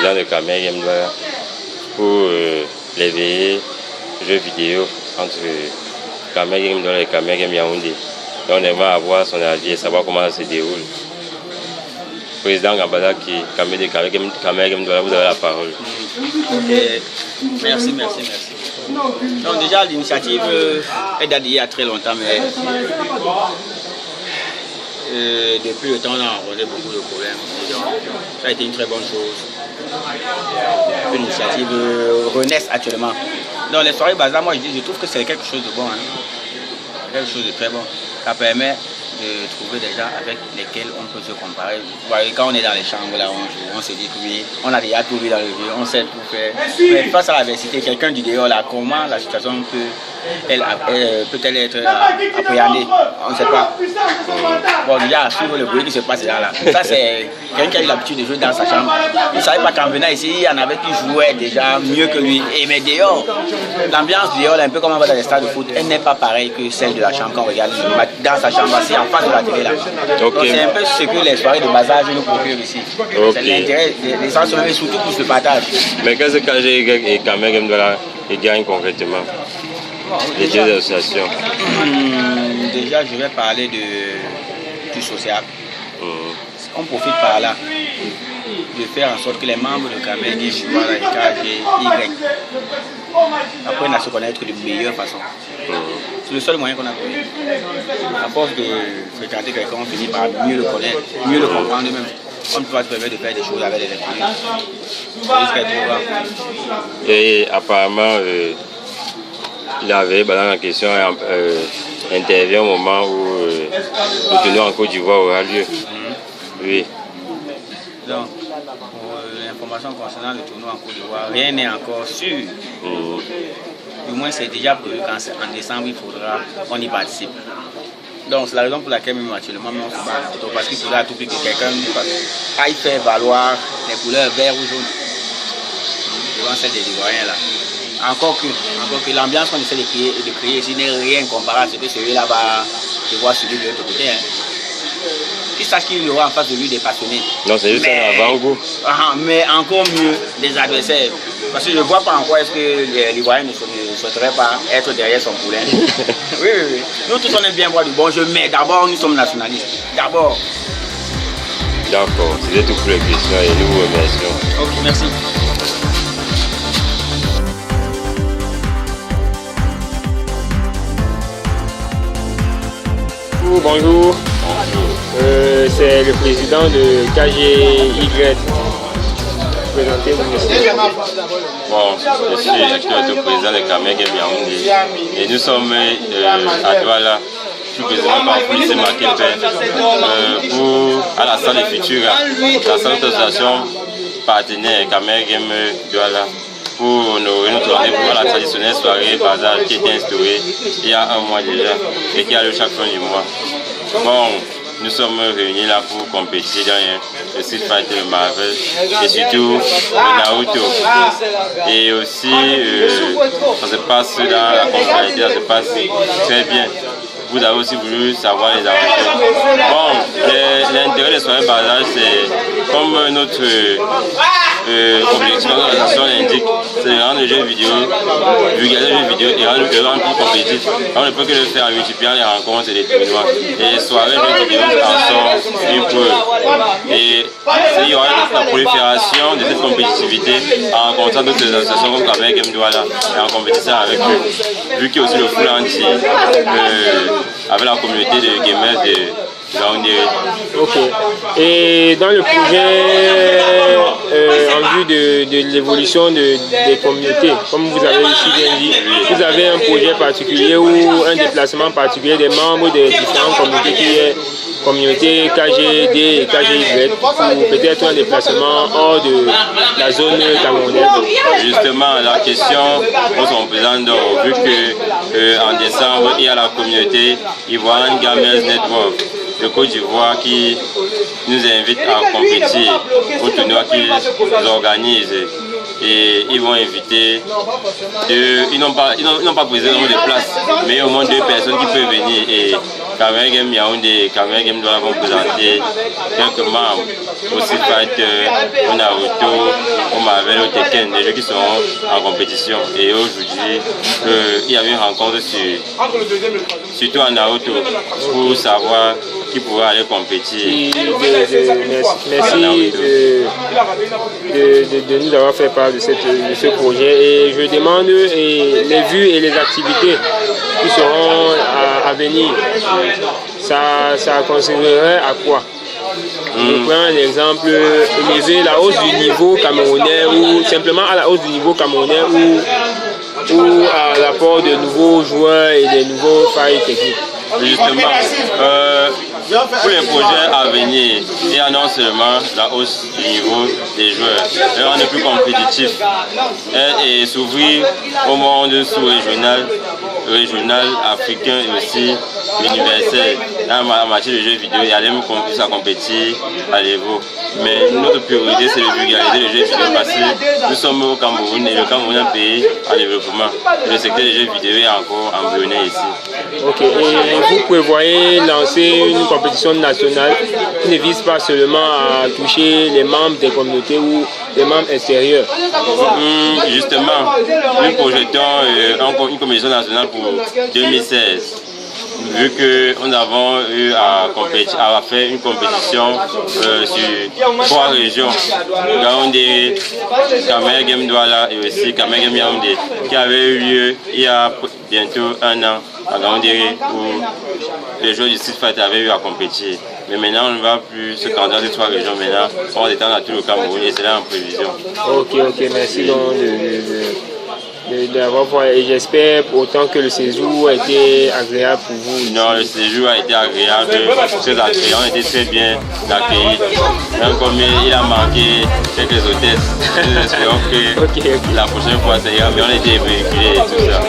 président de Kamer Game Douala, pour l'éveiller jeux vidéo entre Kamer Game Douala et Kamer Game Yaoundé. Donc on aimerait avoir son avis et savoir comment ça se déroule. Président Gambada qui Kamer Game Douala, vous avez la parole. Okay. Merci. Donc déjà l'initiative est date d'il y a très longtemps, mais depuis le temps on a rencontré beaucoup de problèmes. Donc, ça a été une très bonne chose. L'initiative renaisse actuellement. Donc les soirées bazar, moi je trouve que c'est quelque chose de bon. Quelque chose de très bon. Ça permet de trouver des gens avec lesquels on peut se comparer. Vous voyez, quand on est dans les chambres, là, on se dit que oui, on a déjà tout vu dans le jeu, on sait tout faire. Mais face à l'adversité, quelqu'un du dehors, là, comment la situation peut-elle être appréhendée? On ne sait pas. Bon, déjà, suivre le bruit qui se passe là. Ça, c'est quelqu'un qui a eu l'habitude de jouer dans sa chambre. Il ne savait pas qu'en venant ici, il y en avait qui jouaient déjà mieux que lui. Mais dehors, l'ambiance dehors, un peu comme on va dans les stades de foot, elle n'est pas pareille que celle de la chambre quand on regarde dans sa chambre, c'est en face de la télé là. Okay. Donc c'est un peu ce que les soirées de bazar nous procurent ici. Okay. C'est l'intérêt des sensations et surtout pour ce partage. Mais qu'est-ce que KGY et Kamer Game Douala gagnent concrètement? Les deux associations. Déjà, je vais parler du social. On profite par là de faire en sorte que les membres de Kamer Game Douala et KGY apprennent à se connaître de meilleure façon. C'est le seul moyen qu'on a trouvé. À force de fréquenter quelqu'un, on finit par mieux le connaître, mieux le comprendre même. On ne peut pas se permettre de faire des choses avec les inconnus. Et apparemment, il avait, dans la question, intervient au moment où le tournoi en Côte d'Ivoire aura lieu. Oui. Donc, pour l'information concernant le tournoi en Côte d'Ivoire, rien n'est encore sûr. Du moins, c'est déjà prévu qu'en décembre, il faudra qu'on y participe. Donc, c'est la raison pour laquelle, même actuellement, on se bat. Parce qu'il faudra à tout prix que quelqu'un aille faire valoir les couleurs vert ou jaune devant celle des Ivoiriens là. Encore que l'ambiance qu'on essaie de créer ici n'est rien comparable à ce que celui-là va devoir subir de l'autre côté. Qu'il sache qu'il aura en face de lui des passionnés. Non, c'est juste un avant-goût. Mais encore mieux, des adversaires. Parce que je ne vois pas en quoi est-ce que l'Ivoirien ne souhaiterait pas être derrière son poulain. Oui. Nous tous on aime bien boire du bon jeu, mais d'abord nous sommes nationalistes. D'abord. D'accord, c'était tout pour les questions et nous vous remercions. Ok, merci. Bonjour. C'est le président de KGY. Présentez-vous, monsieur. Bon, je suis le président de Kamer Game Yaoundé et nous sommes à Douala, plus précisément par Fouissé Maképé, à la salle des futurs, la salle d'association partenaire Kamer Game Douala, pour honorer notre rendez-vous à la traditionnelle soirée bazar qui était instaurée il y a un mois déjà et qui a lieu chaque fin du mois. Bon, nous sommes réunis là pour compétir dans le Street Fighter, le Marvel et surtout le Naruto. Et aussi, ça se passe dans la conformité, ça se passe très bien. Vous avez aussi voulu savoir les avantages. Bon, l'intérêt des soirées bazar, c'est comme notre objectif, notre association l'indique, c'est de rendre les jeux vidéo, vulgariser les jeux vidéo et rendre plus compétitifs. On ne peut que le faire en multipliant les rencontres et les tournois. Et les soirées jeux vidéo en sont une preuve. Et il y aura la prolifération de cette compétitivité en rencontrant d'autres associations comme Kamer Game Douala et en compétissant avec eux. Vu qu'il y a aussi le full entier avec la communauté de gamers de Yaoundé. Ok. Et dans le projet en vue de l'évolution des communautés, comme vous avez ici bien dit, vous avez un projet particulier ou un déplacement particulier des membres des différentes communautés qui est communauté KGD et KGY, ou peut-être un déplacement hors de la zone camerounaise. Justement, la question pour son président, vu qu'en décembre, il y a la communauté Ivoirian Gamers Network de Côte d'Ivoire qui nous invite à compétir au tournoi qu'ils organisent. Et ils vont inviter, ils n'ont pas présenté de place, mais au moins 2 personnes qui peuvent venir. Et Cameroun Game Yaoundé et Cameroun Game Douala vont présenter quelques membres, aussi Fighter, au Naruto, au Marvel, au Tekken, des jeux qui seront en compétition. Et aujourd'hui, il y avait une rencontre surtout en Naruto pour savoir qui pourra aller compétir. Merci de nous avoir fait part de ce projet. Et je demande les vues et les activités qui seront à venir. Ça concernerait à quoi? Je prends un exemple, élever la hausse du niveau camerounais ou simplement à la hausse du niveau camerounais ou à l'apport de nouveaux joueurs et de nouveaux failles techniques. Justement, pour les projets à venir, il y a non seulement la hausse du niveau des joueurs, les rendre plus compétitifs et s'ouvrir au monde sous-régional, régional, africain et aussi universel. En matière de jeux vidéo, il y a même plus à compétir à niveau. Mais notre priorité, c'est de vulgariser les jeux vidéo parce que nous sommes au Cameroun et le Cameroun est un pays en développement. Et le secteur des jeux vidéo est encore embryonnaire ici. Ok, et vous prévoyez lancer une compétition nationale qui ne vise pas seulement à toucher les membres des communautés ou les membres extérieurs? Justement, nous projetons une compétition nationale pour 2016. Vu que nous avons eu à faire une compétition sur 3 régions, Yaoundé, Cameroun Game Douala et aussi Cameroun Game Yaoundé, qui avait eu lieu il y a bientôt 1 an à Yaoundé où les joueurs du Street Fighter avaient eu à compétir. Mais maintenant, on ne va plus se candidater dans ces 3 régions. Maintenant, on va étendre à tout le Cameroun et c'est là en prévision. Ok, merci donc d'avoir fait. Et j'espère autant que le séjour a été agréable pour vous. Non, le séjour a été agréable, très accueillant, on a été très bien accueillis. Même comme il a manqué quelques hôtesses, nous espérons que la prochaine fois ça ira, mais on a été véhiculés et tout ça.